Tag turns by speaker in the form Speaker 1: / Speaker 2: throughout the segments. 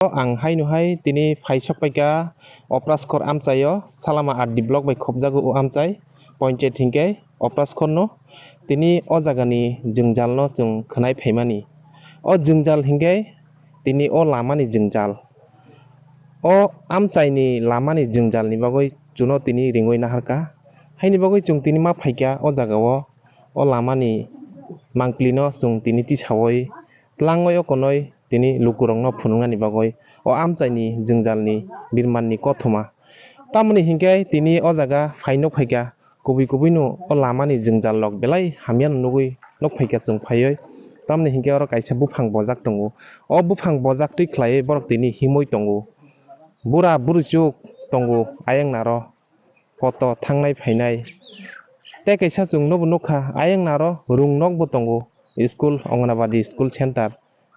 Speaker 1: Ang hai tini faisok paika opraskor amchayo salama addi block bai khobjago o amchai pointet hingke opraskor no tini o jagani jongjal no chung khnai phaimani o jongjal hingke tini o lama ni jongjal o amchai ni lama ni jongjal ni bagoi chuno tini ringoi naharka haini bagoi chung tini ma phaika o jagao o lama ni mangpli no chung tini tisawoi tlangoi o konoi tini lukurong no phunungani bagoi o amchai ni jongjal ni birman ni kothoma tamoni hingke tini o jaga phaino phaika kubi no o lama ni jongjal lok belai hamya nugui nok phaika chung phaioi tamoni hingke oro kaisa buphang bojak tongo o buphang bojak tui khlai borok tini himoi tongo bura buruchuk tongo ayang naro photo thangnai phainai tei kaisa chung nobo nukha ayang naro rung nok bo tongo school onganabadi school center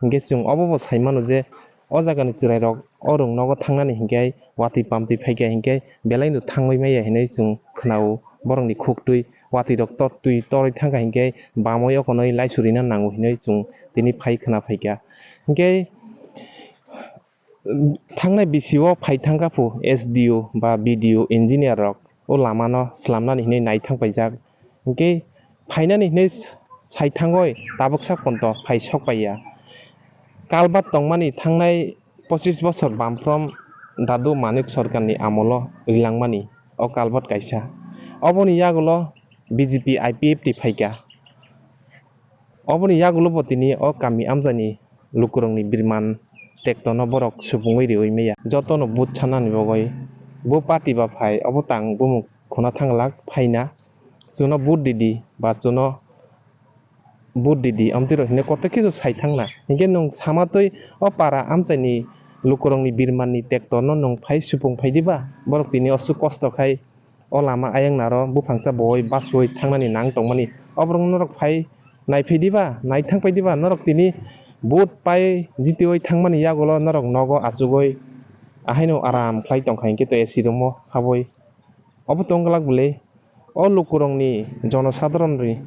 Speaker 1: hingke chung obo bo saimano je o jaga ni cherai rok o rung nogo thangnani hingke watui pamtui phaika hingke belai no thangoi maya hinui chung khnao borok ni khuktui watui rok totui toroi thangka hingke bamoi o konoi laisurina nango hinui chung tini phai khana phaika hingke thangnai bisio phai thangka pu SDO ba BDO engineer rok o lama no slamnani hinui nai thangpaijak hingke phainani hinui saithangoi tabuksak ponto phai sokpaiya kalbat tongmani thangnai 25 bochor bamphrom dadu manik sarkar ni amolo rilangmani o kalbat kaisa oboni yagulo BJP IPFT phaika oboni yagulo bo tini o kami amjani lukurong ni birman tektono borok supungoi rioi meya jotono but chanani bagoi bo party ba phai obo tang bumuk khona thanglak phaina chuno but didi ba chuno but didi amtiro hine koto kisu saithangna hingke nung samatoi o para amchaini lukurong ni birman ni tektor no nung phai supung phaidiba borok tini osu kosto khai o lama ayang naro buphangsa boi basoi thangnani nang tongmani oborok norok phai naiphidiba naithangpaidiba norok tini but pai jitioi thangmani yagulo norok nogo achugoi ahaino aram khlai tongkha hingke to AC room haboi obo tongglak bwle o lukurong ni jonosadharon ni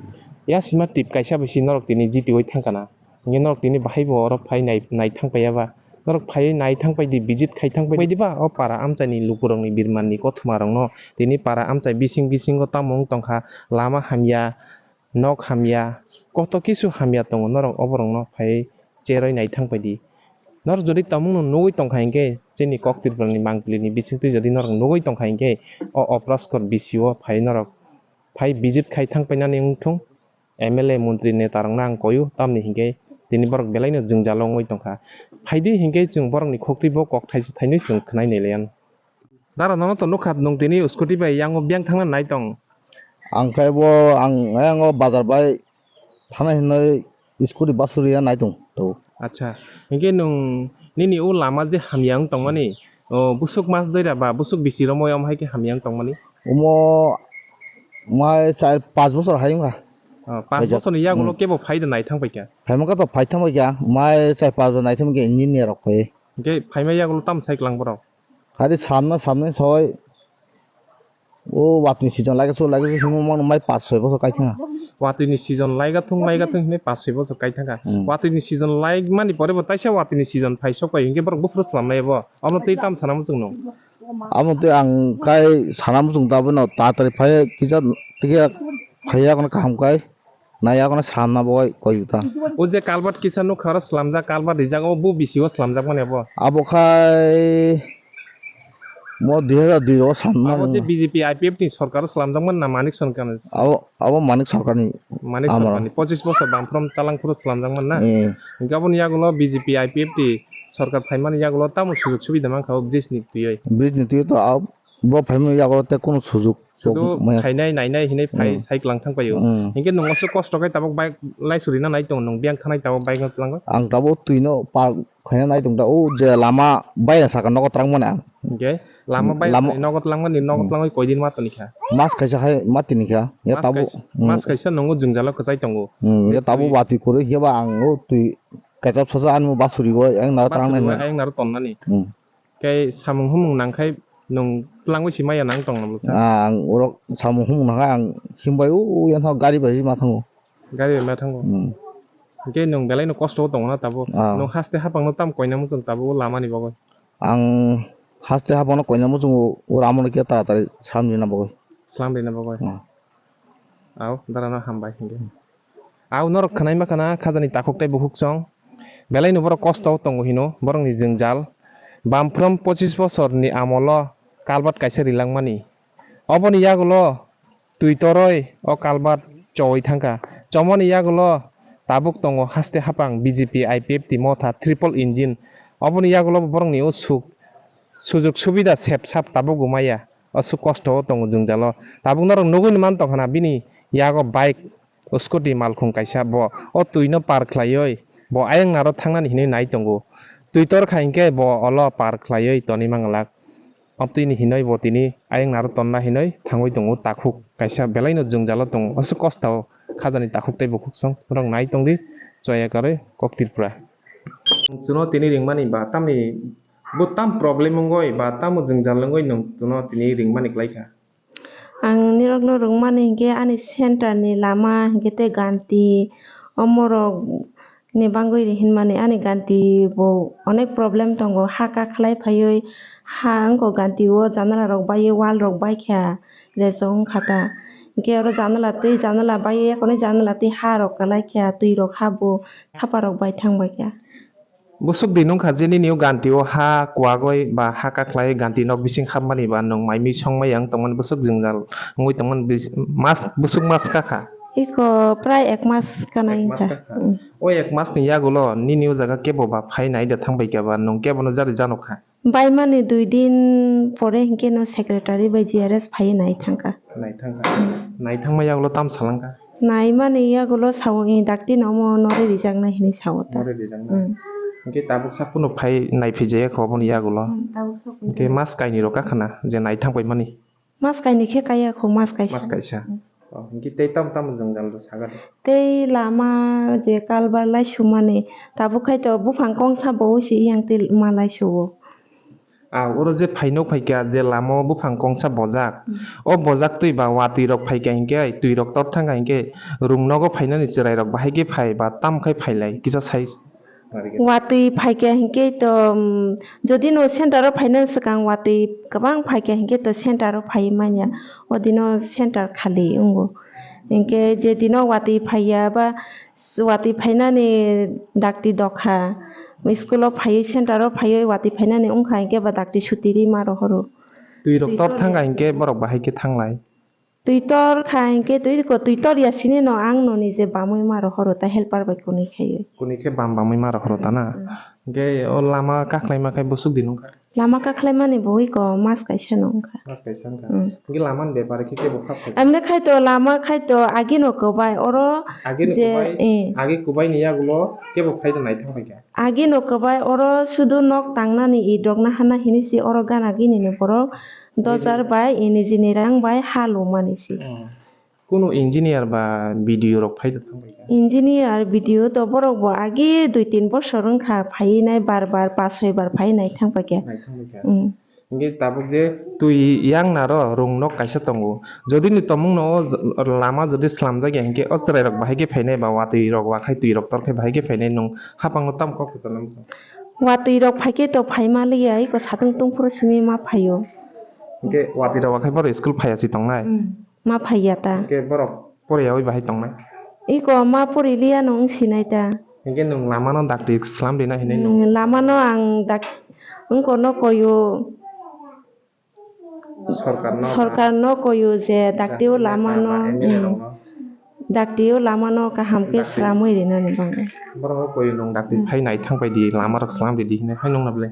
Speaker 1: yasima tip kaisa bisi norok tini jitioi thangkana hingke norok tini bahai bo orok phai naithangpaiyaba norok phai naithangpaidi visit khai thangpaidiba o para amchaini lukurong ni birman ni kothoma rok no tini para amchai bisingo tamung tongkha lama hamya nok hamya koto kisu hamya tongo norok oborok no phai cheroi naithangpaidi norok jodi tamung no nugui tongkha hingke chini kok tirpal ni mangpili ni bisingtui jodi norok nugui tongkha hingke o opraskor bisio phai norok phai visit khai thangpainani wngthong MLA mantri neta rok no ang koiu tamni hingke tini borok belai no jongjal ongoi tongkha phaidi hingke chung borok ni khoktui bo kok thaisi thainoi chung khnai nailayan daro no to nukha nung tini scooty bai yango byang thangna naitong
Speaker 2: ang khai bo ang ayang bazar bai thana hinai scooty basuriya naitung to
Speaker 1: acha hingke nung nini o lama je hamyang tongmani o busuk mas doira ba busuk bisi romoy am haike hamyang tongmani
Speaker 2: umo mai 4-5 bochor hayungha
Speaker 1: 5 bochor ni yagulo kebo phaida naithangpaika
Speaker 2: phaimaka to phaithamo kya mai 4-5 jon naithamo ke engineer rok phai
Speaker 1: hingke phaima yagulo tam saiklang borok
Speaker 2: khari samne soi o watni season lagaso himo mon mai 5-6 bochor kaithanga
Speaker 1: watui season laigathung hine 5-6 bochor kaithanga watui season laig mani pore bo taisa watui season phai sokpai hingke borok bufru salamnai bo amno tei tam sanamo chungno
Speaker 2: amte ang kai sanam chung dabno tatari phai kija tiga phaiya kono kaham kai naya kono samna boy koyuta
Speaker 1: o je kalbat kisano khara slamja kalbat rijak o bu bisio slamjak mane bo
Speaker 2: abo khai mo 2002 ro samna
Speaker 1: abo je BJP IPF ni sarkar slamjakman na manik sarkar
Speaker 2: abo manik sarkar ni
Speaker 1: 25 bochor bamphrom talangpur slamjakman na hingke aboni yagulo BJP IPF ti sarkar phaimani yagulo tamo sujog subida mangkha bridge ni tuyoi
Speaker 2: to bo phaimani yagulo te kono sujog
Speaker 1: sudu khainai nainai hinai phai saiklang thangpaio hingke nungoso kosto kai tabok bike laisurina naitong nung byang thanai tabok bike no tlango
Speaker 2: ang tabo tuino pa khaina naitung da o je lama baina saka nogo trangmana
Speaker 1: hingke lama baina nogo tlangmani koidin matoni kha
Speaker 2: mas kaisa hai matini kha ya tabo
Speaker 1: mas kaisa nungo jungjalo khachai tongo
Speaker 2: ya tabo bati kore heba ang o tui kachap saja anmu basuri go ang na trangnai
Speaker 1: ayang nar tonnani kai samung humung nangkhai nung tlangoi simaya nang tong namlo sa
Speaker 2: ang urok samung humung nang ang himbai u yan gari bai ma thango
Speaker 1: gari ma thango Hingke nung belai no kosto tong na tabo nung haste hapang no tam koina mujung tabo lama ni bagoi
Speaker 2: आं हास्ते हाबावनो कयना मोजों रामनो के तारातारि सामजिना बगै
Speaker 1: slam de na bagoi au darana hambai hingke au norok khanai makana khajani takok tai buhuk song belai no borok kosto tongo hino borok ni jengjal bamphrom 25 bosor ni amolo kalbat kaisa rilangmani oboni yagulo tuitoroi o kalbat choi thangka chomoni yagulo tabuk tongo haste hapang BJP IPF ti motha triple engine oboni yagulo borok ni usuk sujug subida sep sap tabuk gumaya asu kosto tongo jengjalo tabuk norok nugui man tongkhana bini yago bike scooty malkhung kaisa bo o tuino park khlaioi bo ayang naro thangnani hinui nai tongo tuitor khainke bo olo park khlaioi toni mangalak optini hinoi bo tini ayang naro tonna hinoi thangoi tongo takhuk kaisa belai no jengjalo tongo asu kosto khajani takhuk tai bukhuk song rong nai tongdi choya kare koktirpura chuno tini ringmani ba tamni bo tam problem ngoi ba tam jengjal ngoi nong chuno tini ringmani klaikha
Speaker 3: Ang nirokno rungmani hingke ani center ni lama hingke te ganti omorok ni bangoi hinmani ani ganti bo onek problem tongo haka khlai phaioi ha angko ganti o janala rok bai wall rok bai kha resong khata hingke oro janala bai kono janala ti ha rok kalai kha tui rok habo thapa rok bai thangbai kha
Speaker 1: busuk di nung khajini niu ganti o ha kwagoi ba ha kaklai ganti nok bising khamani ba nong maimi songmai yang tongman busuk jengjal ngoi tongman mas busuk mas kakha
Speaker 3: iko prai ek mas kana ingka
Speaker 1: o ek mas ni yagulo ni niu jaga kebo ba phai nai da thangbai ka ba nong kebo no jari janokha
Speaker 3: bai mani 2 din pore hingke no secretary bai GRS phai nai thangka
Speaker 1: nai thangma yagulo tam salangka
Speaker 3: nai mani yagulo sawo i dakti nomo nore rijak na hini sawo ta
Speaker 1: more de jangna ke tabuk sapuno phai nai phije khobon yagulo ke mas kaini ro kakhana je nai thangbai mani
Speaker 3: mas kaini khe kaya kho mas
Speaker 1: kaisa hingke tei tam jengjal do saga
Speaker 3: tei lama je kalbar lai sumani tabu khai to bufang kongsa bo si yang te malai suwo
Speaker 1: oro je phaino phaika je lamo bufang kongsa bojak o bojak tui ba wati rok phaika hingke tui rok tor thanga hingke rungnogo phainani cherai rok bahai phai ba tam khai phailai kisa size
Speaker 3: watui phaike hingke to jodi no center o phaina sakang watui kabang phaike hingke to center o phai manya odino center khali ungo hingke je dino watui phaiya ba watui phainani dakti dokha school o phai center o phai watui phainani ungkha hingke ba dakti sutiri maro horo
Speaker 1: tui rok tor thanga hingke borok bahai ke thanglai
Speaker 3: tuitor khai hingke tuitor ya sini no ang no ni je bamui maro horo ta helper bai kuni khai
Speaker 1: kunike bam bamai mara horota na hingke o lama kaklai makai busuk di nungkha
Speaker 3: lama ka khlaimani boi ko mas kaisa nongkha
Speaker 1: mas kaisa nungkha hingke laman bepare ke kebo khap
Speaker 3: amne khai to lama khai to agi no ko bai oro
Speaker 1: age kubai ni yagulo kebo phaida nai thangbai ka
Speaker 3: agi no ko bai oro sudu nok tangnani i dogna hana hinisi oro gana gini no boro dojar bai engineer ang bai halu manisi
Speaker 1: কোনো engineer বা BDO rock ফাইদা থাকবাই
Speaker 3: engineer video to borok bo agi 2-3 বছর ongkha phainai bar 5-6 bar phainai thangpa ke
Speaker 1: Ngi tabuk je tui yang naro rung nok kaisa tongo jodi ni tomung no lama jodi slam jage hingke ostrai rok bahai ke phainai ba watui rok wa khai tui rok tor khai bahai ke phainai nong hapang no tam kok janam
Speaker 3: watui rok phaike to phaimali ai ko satung tungpur simi ma phayo
Speaker 1: hingke watui rok wa khai bor school phaiasi tongnai
Speaker 3: ma phaiya ta
Speaker 1: hingke borok poriyawi bahai tongnai
Speaker 3: iko ma purilia nong sinai ta
Speaker 1: hingke nong lama no dakti slam dina hinai no
Speaker 3: lama no ang dak ungko no koyo सरकार no koyo je daktiu lama no daktiu lama no kaham ke sramoi rena ni bang
Speaker 1: borok koyo nong dakti phai nai thangbai di lama rok slam di hinai phai nong nable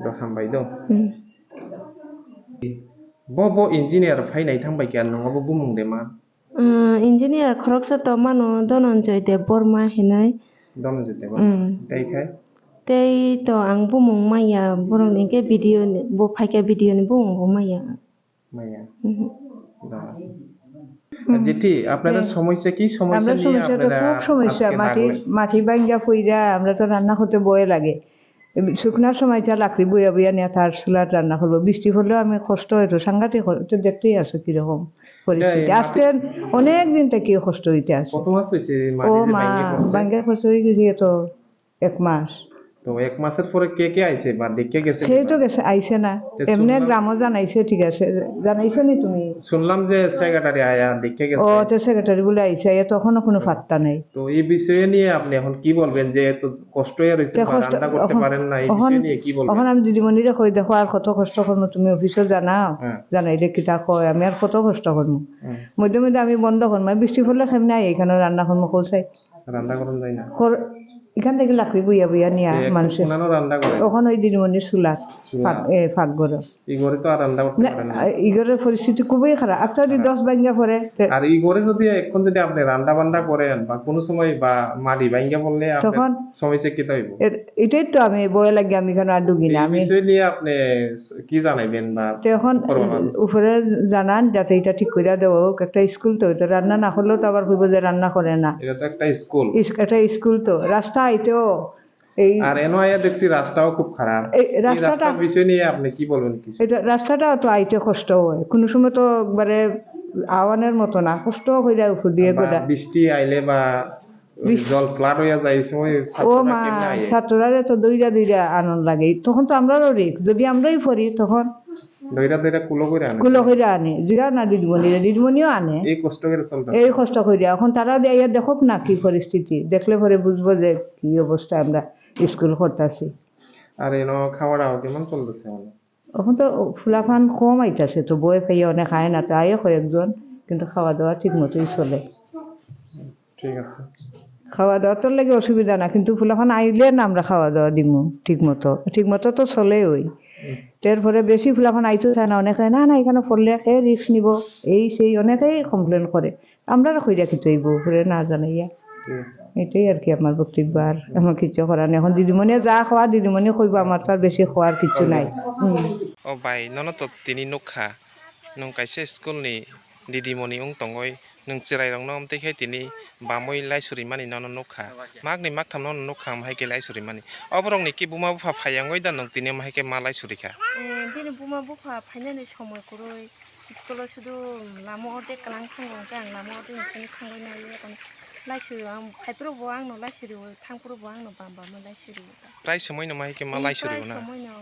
Speaker 1: do hambai do bo engineer phai nai thangbai kya nong abo bumung de ma
Speaker 3: engineer khoroksa to mano Dhananjay Dev Burma hinai
Speaker 1: Dhananjay Dev tai khai
Speaker 3: tei to ang bumung maya borong ni ke video ni bo phaike video ni bumung bo maya
Speaker 1: যেটি আপনারা সমস্যা কি সমস্যা নিয়ে আপনারা
Speaker 4: খুব সমস্যা মাটি ভাঙ্গা ফইরা আমরা তো রান্না করতে ভয় লাগে শুকনার সময় যা লাকড়ি বইয়া বইয়া নিয়ে তার চুলাত রান্না করবো, বৃষ্টি হলেও আমি কষ্ট হইতো সাংঘাতিক তো দেখতেই আছো কিরকম পরিস্থিতি আজকে অনেক দিন থেকে কষ্ট হইতে আছে।
Speaker 1: কত মাস হয়েছে
Speaker 4: ও
Speaker 1: মাটি যে
Speaker 4: মা
Speaker 1: ভাঙে পড়ছে?
Speaker 4: বাঙ্গা কষ্ট হয়ে গেছে তো 1 মাস।
Speaker 1: তো 1 মাসের পরে কে কে আইছে বা দেখে গেছে?
Speaker 4: সেই তো গেছে আইসে না, এমনি গ্রামও জানাইছে, ঠিক আছে জানাইছো নি তুমি?
Speaker 1: শুনলাম যে সেক্রেটারি আয়া দেখে
Speaker 4: ও
Speaker 1: গেছে।
Speaker 4: তো সেক্রেটারি বলে আইসে, তখনও কোনো পাত্তা নেই।
Speaker 1: তো এই বিষয়ে নিয়ে আপনি এখন কি বলবেন যে এত কষ্ট হয়ে রয়েছে বা রান্না করতে পারেন না, এই বিষয় নিয়ে কি বলবেন?
Speaker 4: এখন আমি দিদিমণিরে কই দেখো আর কত কষ্ট করবো, তুমি অফিসে জানাও,
Speaker 1: হ্যাঁ।
Speaker 4: জানাইলে কিতা কয় আমি আর কত কষ্ট করবো।
Speaker 1: হুম।
Speaker 4: মধ্যে মধ্যে আমি বন্ধ করবো, বৃষ্টি পড়লে খেম নাই এখানে রান্না করবো কৌসাই
Speaker 1: রান্না করেন যায় না?
Speaker 4: এখান থেকে লাকড়ি বইয়া বইয়া নিয়া
Speaker 1: তো একটু
Speaker 4: মানুষের
Speaker 1: কোনানো রান্না করে
Speaker 4: তখন ওই দিদিমণির চুলাত ফাঁক গড়
Speaker 1: এই ঘরে তো আর রান্না করতে পারেন না।
Speaker 4: ইগরের পরিস্থিতি খুবই খারাপ। আচ্ছা যদি 10 ভাঙ্গা পরে
Speaker 1: আর এই ঘরে যদি এখন যদি আপনি রান্না বান্না করেন বা কোনো সময় বা মাটি ভাঙ্গা পড়লে আপনার
Speaker 4: তখন
Speaker 1: সমস্যা কি হইব?
Speaker 4: এটাই তো আমি বয়ে লাগে আমি কেন আর ডুবি না।
Speaker 1: এই
Speaker 4: আমি
Speaker 1: বিষয় নিয়ে আপনি কি জানাইবেন বা
Speaker 4: তখন
Speaker 1: করবেন?
Speaker 4: উপরে জানান যাতে এটা ঠিক করে দেবো, একটা স্কুল তো এটা রান্না না করলেও তো আবার কইব যে রান্না করে না।
Speaker 1: এটা তো একটা স্কুল।
Speaker 4: একটা স্কুল তো রাস্তা আইতেও এই
Speaker 1: আর এনো আয়া দেখছি রাস্তাও খুব খারাপ।
Speaker 4: এই
Speaker 1: এই
Speaker 4: রাস্তাটা
Speaker 1: রাস্তার বিষয় নিয়ে আপনি কি বলবেন কিছু?
Speaker 4: এটা রাস্তাটা তো আইতে কষ্ট হয়, কোনো সময় তো একবারে আওয়ানের মতো না, কষ্ট হয়ে যায় উপর দিয়ে
Speaker 1: বা
Speaker 4: গোদা।
Speaker 1: বৃষ্টি আইলে বা জল ফ্লাড হইয়া যায় এই সময়
Speaker 4: ও
Speaker 1: ছাত্ররা
Speaker 4: মা
Speaker 1: কেমনে আইয়ে?
Speaker 4: ছাত্ররা তো দইরা আনন্দ লাগে, তখন তো আমরাও রিক যদি আমরাই পড়ি তখন
Speaker 1: দইরা দইরা কুলো করে আনে।
Speaker 4: কুলো করে আনে জিরা না দিদিমণিও আনে
Speaker 1: এই কষ্ট করে চলতেছে।
Speaker 4: এই কষ্ট করিয়া। এখন তারা দিয়ে দেখক না কি পরিস্থিতি, দেখলে পরে বুঝবো যে কি অবস্থা আমরা স্কুল করতেছি।
Speaker 1: আর এনো খাওয়া দাওয়া কেমন চলতেছে মানে?
Speaker 4: এখন তো ফুলাফান কম আইতাছে, তো বয়ে খাইয়ে অনেক আয় না, তো আয়ও কয়েকজন, কিন্তু খাওয়া দাওয়া ঠিক মতোই চলে।
Speaker 1: ঠিক আছে।
Speaker 4: খাওয়া দাওয়া তোর লাগে অসুবিধা না, কিন্তু ফুলাফান আইলে না আমরা খাওয়া দাওয়া দিমু ঠিক মতো তো চলে ওই। তারপরে বেশি ফুলাফান আইতো চায় না, অনেকে না না এখানে পড়লে কে রিস্ক নিব, এই সেই অনেকেই কমপ্লেন করে, আমরা কই রাখি তৈব ঘুরে না জানাইয়া।
Speaker 1: ঠিক আছে।
Speaker 4: এটাই আর কি আমার বক্তব্য, আর আমার কিছু করার নেই। এখন দিদিমণি যা খাওয়া দিদিমণি কইব, আমার তো আর বেশি খাওয়ার কিছু নাই।
Speaker 1: ও ভাই নন তো তিনি নুখা নং কাইसे স্কুलनि दिदिमणि उं तंगय नों चिरायरंनो अमतेखाय तिनि बामय लाइसुरि मानि नन नुखा मागनि मागथाम नन नुखा माहायके लाइसुरि मानि अबरंनि कि बुमा बुफा फायांगय दा नों तिनि माहायके मा लाइसुरिखा
Speaker 5: बिनि बुमा बुफा फायनानै समय करय स्कुलाव शुधु लामा अदे कालां थांगोनखाय आं लामा अदे नोंसोरनि थांबाय नायो এখন लाइसुरि आं खायफोरावबो आंनाव लाइसुरि थांफोरावबो आंनाव बामबामो लाइसुरि
Speaker 1: प्राय समय नो माहायके मा लाइसुरि ना
Speaker 5: समय ना